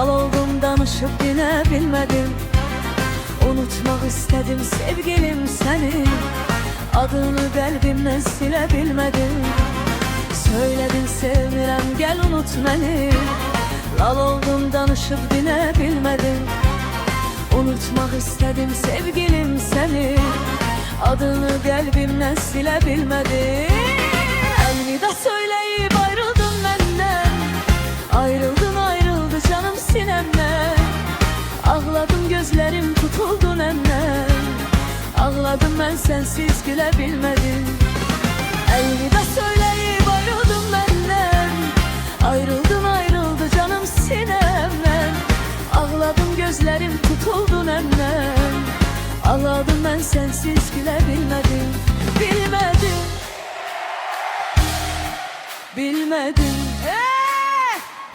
Lal oldum danışıp yine bilmedim. Unutmak istedim sevgilim seni, adını kalbimden silebilmedim. Söyledin sevmirem gel unut beni. Lal oldum danışıp yine bilmedim. Unutmak istedim sevgilim seni, adını kalbimden silebilmedim. Elvida söyleyip ayrıldın benden. Ayrıldın ayrıldı canım sinemden. Ağladım gözlerim tutuldu nemden. Ağladım ben sensiz gülebilmedim. Elvida söyleyip ayrıldın benden. Ayrıldın ayrıldı canım sinemden. Ağladım gözlerim tutuldu nemden. Ağladım ben sensiz gülebilmedim. Bilmedim, bilmedim,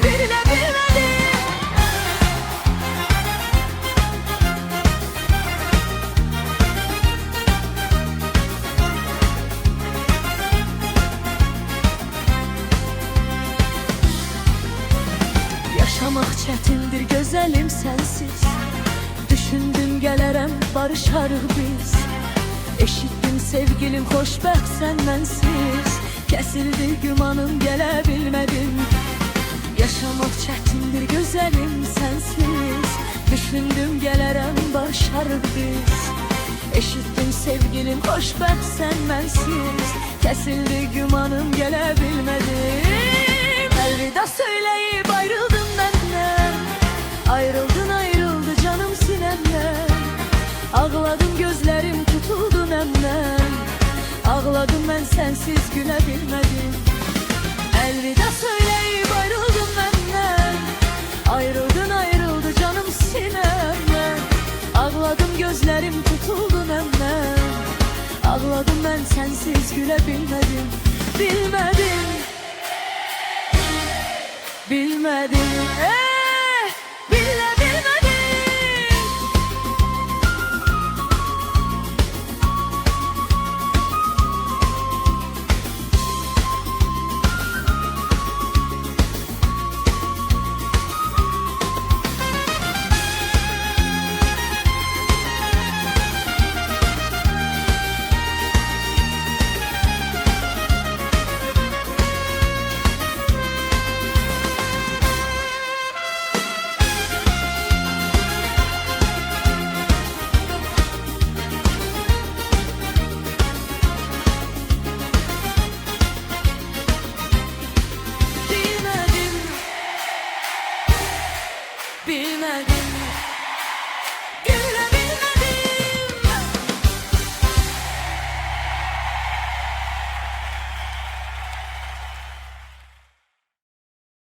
bilebilmedim. Yaşamak çetindir güzelim sensiz. Düşündüm gelerem barışarıq biz. Eşittim sevgilim xoşbəxt sen mənsiz. Kesildi gümanım gelebilmedim. Yaşamak çetindir güzelim sensiz. Düşündüm gelerem barışarıq biz. Eşittim sevgilim xoşbəxt sen mənsiz. Kesildi gümanım gelebilmedim. Elvida söyleyip ayrıldın benden. Ayrıldın ayrıldı canım sinemden. Ağladım gözlerim tutuldu nemden. Ağladım ben sensiz gülebilmedim. Elvida söyleyip ayrıldın benden. Ayrıldın ayrıldı canım sinemden. Ağladım gözlerim tutuldu nemden. Ağladım ben sensiz gülebilmedim. Bilmedim, bilmedim, bilebilmedim. Bilmedim.